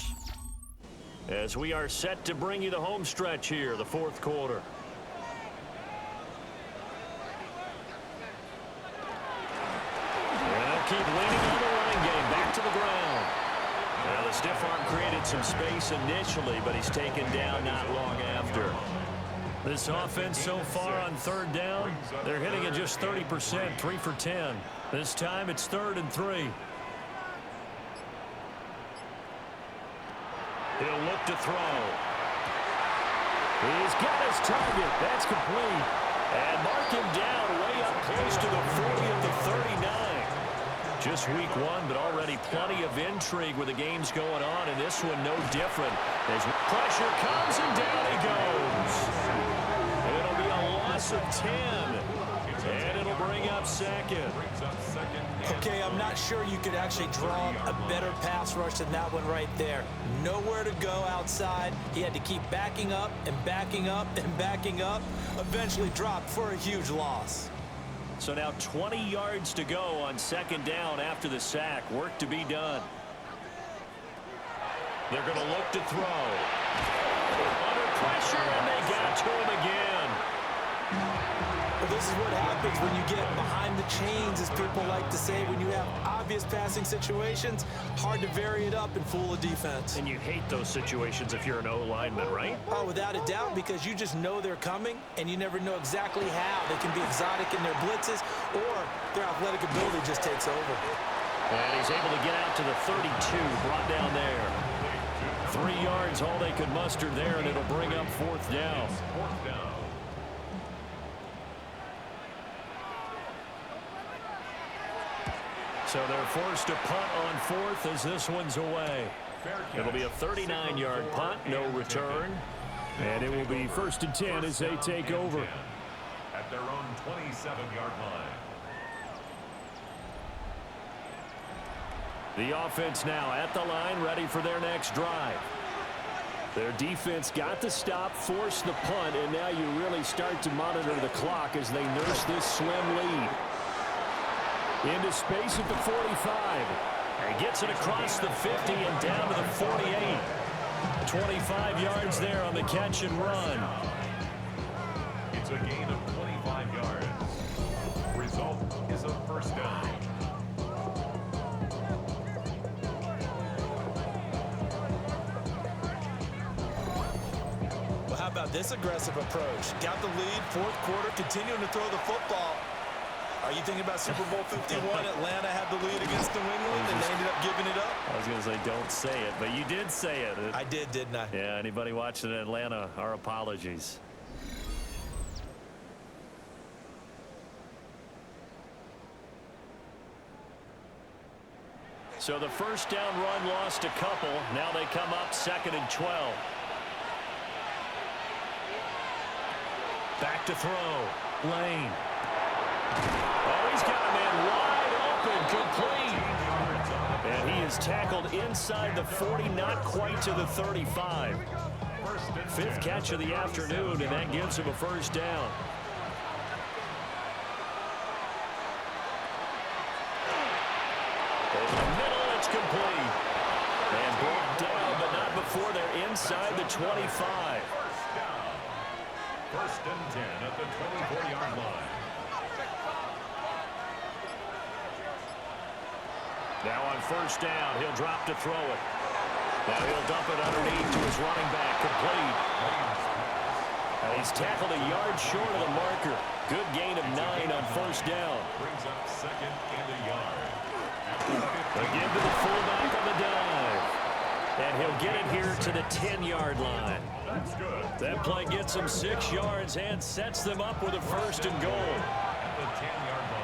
as we are set to bring you the home stretch here, the 4th quarter. And they'll keep leaning on the running game, back to the ground. Now the stiff arm created some space initially, but he's taken down not long after. This offense so far on 3rd down, they're hitting at just 30%, 3 for 10. This time it's 3rd and 3. He'll look to throw. He's got his target. That's complete. And mark him down way up close to the 40 of the 39. Just week one, but already plenty of intrigue with the games going on, and this one no different. As pressure comes, and down he goes. It'll be a loss of 10, and it'll bring up second. Okay, I'm not sure you could actually draw a better pass rush than that one right there. Nowhere to go outside. He had to keep backing up and backing up and backing up. Eventually dropped for a huge loss. So now 20 yards to go on second down after the sack. Work to be done. They're going to look to throw. Under pressure, and they got to him again. Well, this is what happens when you get behind the chains, as people like to say. When you have obvious passing situations, hard to vary it up and fool a defense. And you hate those situations if you're an O-lineman, right? Oh, without a doubt, because you just know they're coming, and you never know exactly how. They can be exotic in their blitzes, or their athletic ability just takes over. And he's able to get out to the 32, brought down there. 3 yards, all they could muster there, and it'll bring up fourth down. So they're forced to punt on fourth as this one's away. It'll be a 39-yard punt, no return. And it will be 1st and 10 as they take over. At their own 27-yard line. The offense now at the line, ready for their next drive. Their defense got the stop, forced the punt, and now you really start to monitor the clock as they nurse this slim lead. Into space at the 45. And gets it across the 50 and down to the 48. 25 yards there on the catch and run. It's a gain of 25 yards. Result is a first down. Well, how about this aggressive approach? Got the lead, fourth quarter, continuing to throw the football. Are you thinking about Super Bowl 51? Atlanta had the lead against New England, and they ended up giving it up? I was going to say don't say it, but you did say it. I did, didn't I? Yeah, anybody watching in Atlanta, our apologies. So the first down run lost a couple. Now they come up 2nd and 12. Back to throw. Lane. Oh, he's got a man wide open, complete. And he is tackled inside the 40, not quite to the 35. 5th catch of the afternoon, and that gives him a first down. Over the middle, it's complete. And brought down, but not before they're inside the 25. 1st and 10 at the 24-yard line. Now on first down, he'll drop to throw it. Now he'll dump it underneath to his running back, complete. And he's tackled a yard short of the marker. Good gain of 9 on first down. Brings up 2nd and a yard. Again to the fullback on the dive. And he'll get it here to the 10-yard line. That's good. That play gets him 6 yards and sets them up with a 1st and goal. At the 10-yard line.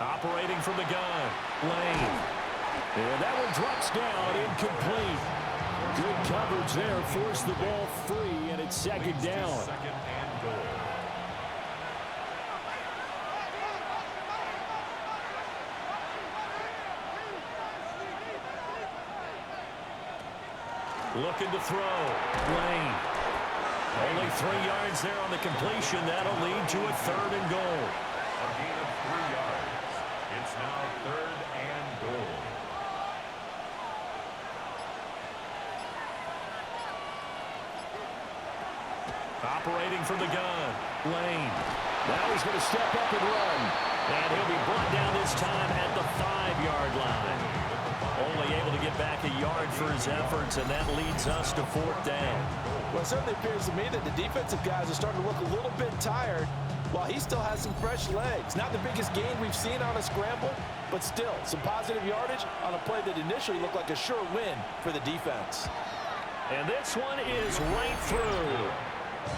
Operating from the gun, Lane. And that one drops down, incomplete. Good coverage there, forced the ball free, and it's 2nd down. 2nd and goal. Looking to throw, Lane. Only 3 yards there on the completion. That'll lead to a 3rd and goal. A gain of 3 yards. It's now 3rd and goal. Operating from the gun, Lane. Now he's going to step up and run. And he'll be brought down this time at the 5-yard line. Only able to get back a yard for his efforts, and that leads us to 4th down. Well, it certainly appears to me that the defensive guys are starting to look a little bit tired, while he still has some fresh legs. Not the biggest gain we've seen on a scramble, but still some positive yardage on a play that initially looked like a sure win for the defense. And this one is right through.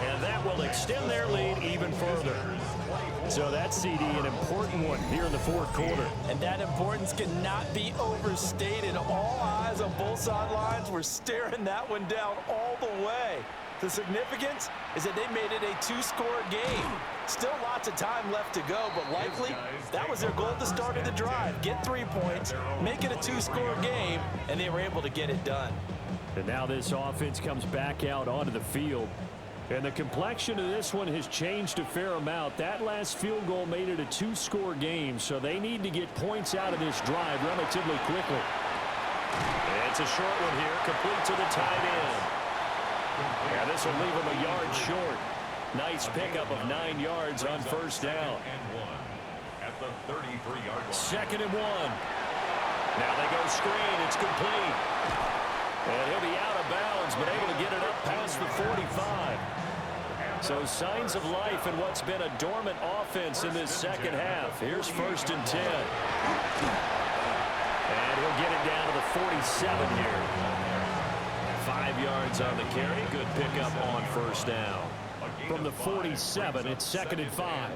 And that will extend their lead even further. So that CD, an important one here in the fourth quarter. And that importance cannot be overstated. All eyes on both sidelines were staring that one down all the way. The significance is that they made it a two-score game. Still lots of time left to go, but likely that was their goal at the start of the drive. Get 3 points, make it a two-score game, and they were able to get it done. And now this offense comes back out onto the field. And the complexion of this one has changed a fair amount. That last field goal made it a two-score game, so they need to get points out of this drive relatively quickly. It's a short one here, complete to the tight end. And this will leave him a yard short. Nice pickup of 9 yards on first down. At the 33-yard line. 2nd and 1. Now they go screen. It's complete. And he'll be out of bounds, but able to get it up past the 45. So signs of life in what's been a dormant offense in this second half. Here's 1st and 10. And he'll get it down to the 47 here. 5 yards on the carry. Good pickup on first down. From the 47, it's 2nd and 5.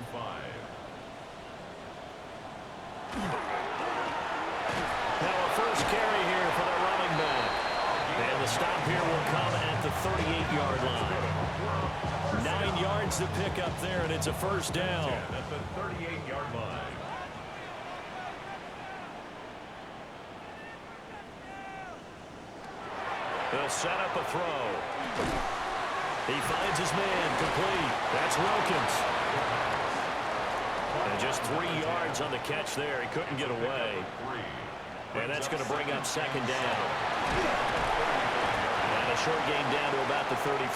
Now a first carry here for the running back. And the stop here will come at the 38-yard line. 9 yards to pick up there, and it's a first down. At the 38-yard line. They'll set up a throw. He finds his man, complete. That's Wilkins. And just 3 yards on the catch there. He couldn't get away. And that's going to bring up 2nd down. And a short gain down to about the 33.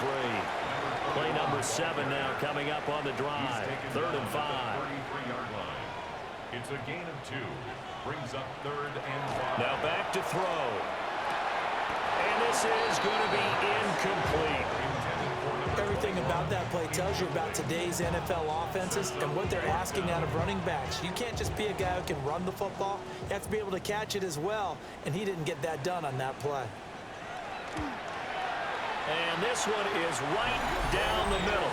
Play number 7 now coming up on the drive. 3rd and 5. 33-yard line. It's a gain of 2. Brings up 3rd and 5. Now back to throw. And this is going to be incomplete. Everything about that play tells you about today's NFL offenses and what they're asking out of running backs. You can't just be a guy who can run the football. You have to be able to catch it as well, and he didn't get that done on that play. And this one is right down the middle.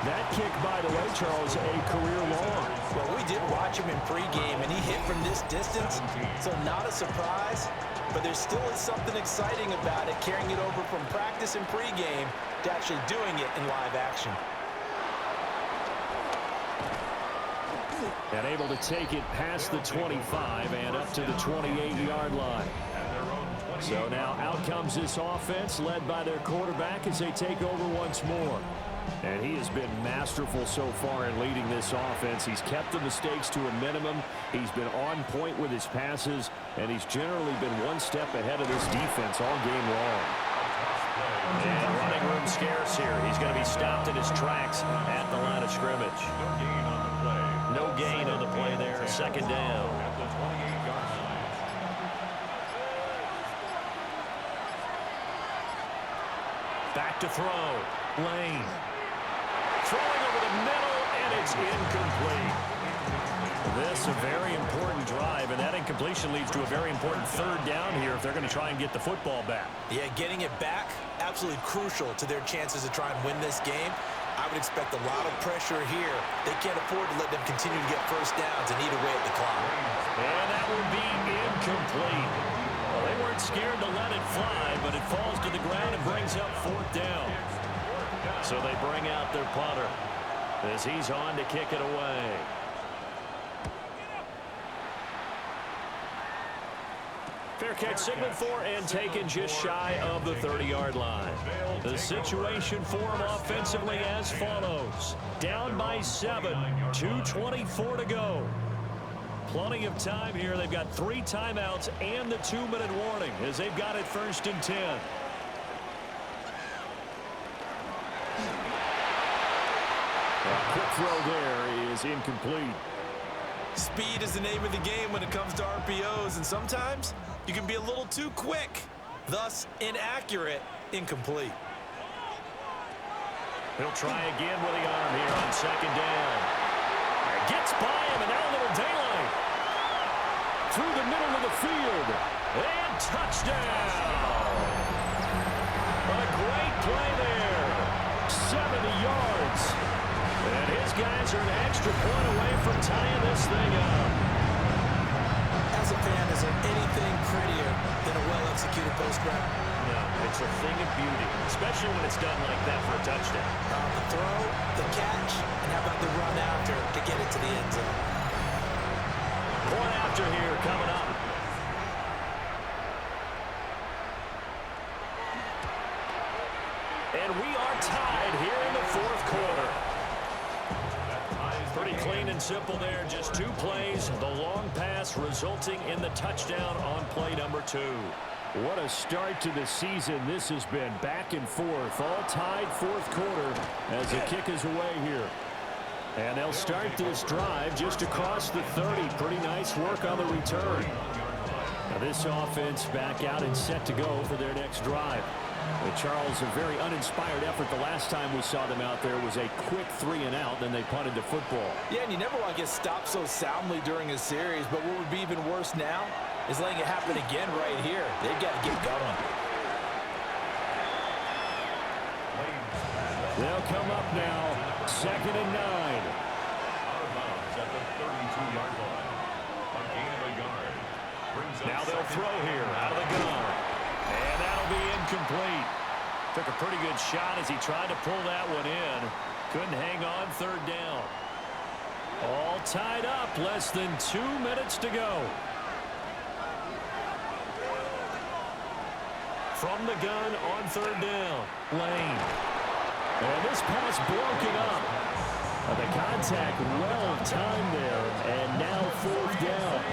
That kick, by the way, Charles, a career long. Well, we did watch him in pregame, and he hit from this distance, so not a surprise. But there still is something exciting about it, carrying it over from practice and pregame to actually doing it in live action. And able to take it past the 25 and up to the 28-yard line. So now out comes this offense, led by their quarterback as they take over once more. And he has been masterful so far in leading this offense. He's kept the mistakes to a minimum. He's been on point with his passes, and he's generally been one step ahead of this defense all game long. And running room scarce here. He's going to be stopped in his tracks at the line of scrimmage. No gain on the play there. 2nd down. At the 28-yard line. Back to throw. Lane. Throwing over the middle, and it's incomplete. This a very important drive, and that incompletion leads to a very important 3rd down here if they're going to try and get the football back. Yeah, getting it back, absolutely crucial to their chances to try and win this game. I would expect a lot of pressure here. They can't afford to let them continue to get first downs and eat away at the clock. And that will be incomplete. Well, they weren't scared to let it fly, but it falls to the ground and brings up 4th down. So they bring out their punter as he's on to kick it away. Fair catch signaled for and taken just shy of the 30-yard line. The situation for them offensively as follows. Down by 7, 2:24 to go. Plenty of time here. They've got 3 timeouts and the 2-minute warning as they've got it 1st and 10. A quick throw there is incomplete. Speed is the name of the game when it comes to RPOs, and sometimes you can be a little too quick, thus inaccurate, incomplete. He'll try again with the arm here on 2nd down. Gets by him, and now a little daylight. Through the middle of the field, and touchdown. A great play there. 70 yards. And his guys are an extra point away from tying this thing up. As a fan, is there anything prettier than a well-executed post route? No, it's a thing of beauty, especially when it's done like that for a touchdown. The throw, the catch, and how about the run after to get it to the end zone? Point after here coming up. And we are tied here in the fourth quarter. Pretty clean and simple there. Just 2 plays. The long pass resulting in the touchdown on play number 2. What a start to the season this has been. Back and forth. All tied fourth quarter as the kick is away here. And they'll start this drive just across the 30. Pretty nice work on the return. Now this offense back out and set to go for their next drive. Charles, a very uninspired effort the last time we saw them out there was a quick 3-and-out, then they punted the football. Yeah, and you never want to get stopped so soundly during a series, but what would be even worse now is letting it happen again right here. They've got to get going. They'll come up now, 2nd and 9. Out of bounds at the 32-yard line. A gain of a yard. Brings up Now they'll throw here out of the gun. And that'll be incomplete. Took a pretty good shot as he tried to pull that one in. Couldn't hang on 3rd down. All tied up. Less than 2 minutes to go. From the gun on 3rd down. Lane. And this pass broken up. The contact well timed there. And now 4th down.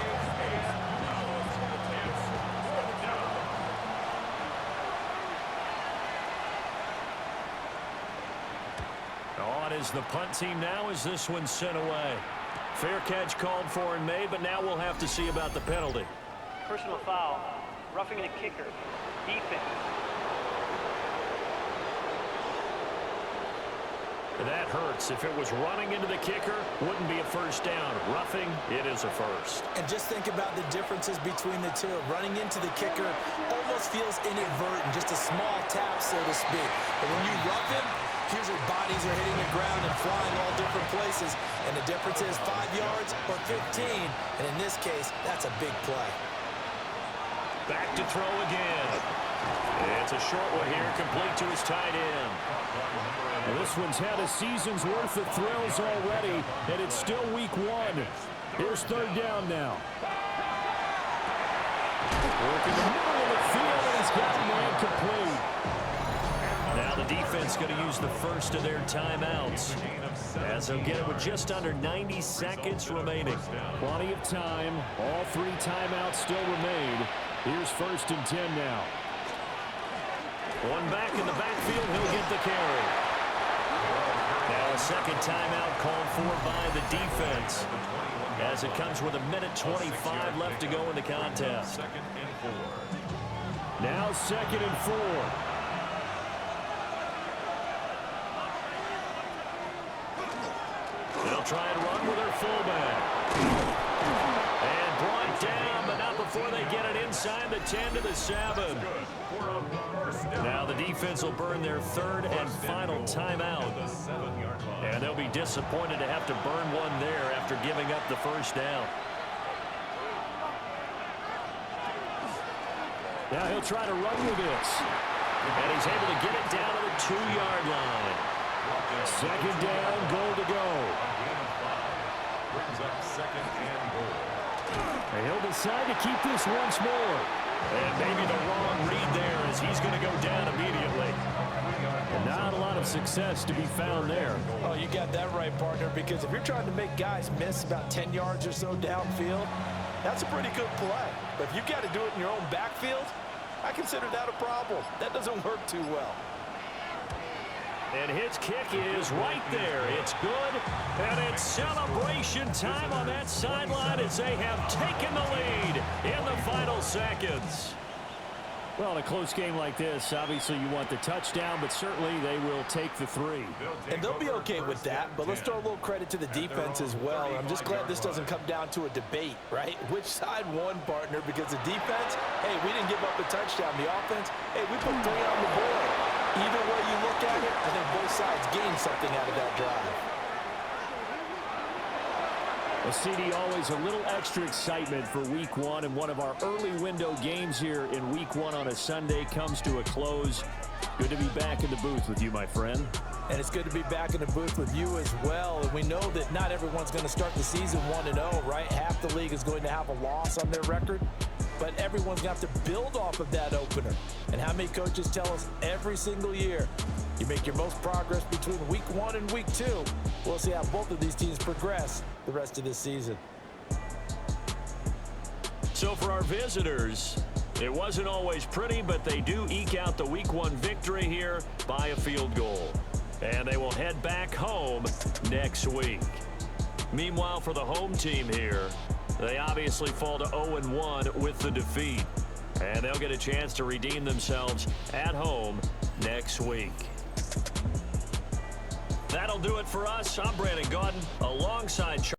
On is the punt team now as this one's sent away. Fair catch called for and made, but now we'll have to see about the penalty. Personal foul, roughing the kicker, defense. That hurts. If it was running into the kicker, wouldn't be a first down. Roughing, it is a first. And just think about the differences between the two. Running into the kicker almost feels inadvertent, just a small tap, so to speak. But when you rough him, here's your bodies are hitting the ground and flying all different places. And the difference is 5 yards or 15. And in this case, that's a big play. Back to throw again. It's a short one here, complete to his tight end. Well, this one's had a season's worth of thrills already, and it's still week 1. Here's 3rd down now. Working the middle of the field, and he's got a man complete. Now the defense going to use the first of their timeouts, as they'll get it with just under 90 seconds remaining. Plenty of time. All 3 timeouts still remain. Here's 1st and 10 now. One back in the backfield, he'll get the carry. Now a second timeout called for by the defense, as it comes with 1:25 left to go in the contest. Now 2nd and 4. They'll try and run with their fullback. And brought down, but not before they get it inside the 10 to the 7. Now the defense will burn their 3rd and final timeout. And they'll be disappointed to have to burn one there after giving up the first down. Now he'll try to run with this. And he's able to get it down to the 2-yard line. 2nd down, goal to go. Brings up 2nd and goal. And he'll decide to keep this once more. And maybe the wrong read there as he's going to go down immediately. And not a lot of success to be found there. Oh, you got that right, partner, because if you're trying to make guys miss about 10 yards or so downfield, that's a pretty good play. But if you've got to do it in your own backfield, I consider that a problem. That doesn't work too well. And his kick is right there. It's good. And it's celebration time on that sideline as they have taken the lead in the final seconds. Well, in a close game like this, obviously you want the touchdown, but certainly they will take the 3. And they'll be okay with that, but let's throw a little credit to the defense as well. I'm just glad this doesn't come down to a debate, right? Which side won, partner? Because the defense, hey, we didn't give up a touchdown. The offense, hey, we put 3 on the board. Either way you look at it, I think both sides gained something out of that drive. Well, CD, always a little extra excitement for Week 1, and one of our early window games here in Week 1 on a Sunday comes to a close. Good to be back in the booth with you, my friend. And it's good to be back in the booth with you as well. And we know that not everyone's going to start the season 1-0, right? Half the league is going to have a loss on their record. But everyone's going to have to build off of that opener. And how many coaches tell us every single year, you make your most progress between Week 1 and Week 2. We'll see how both of these teams progress the rest of this season. So for our visitors, it wasn't always pretty, but they do eke out the Week 1 victory here by a field goal. And they will head back home next week. Meanwhile, for the home team here, they obviously fall to 0-1 with the defeat. And they'll get a chance to redeem themselves at home next week. That'll do it for us. I'm Brandon Gaudin alongside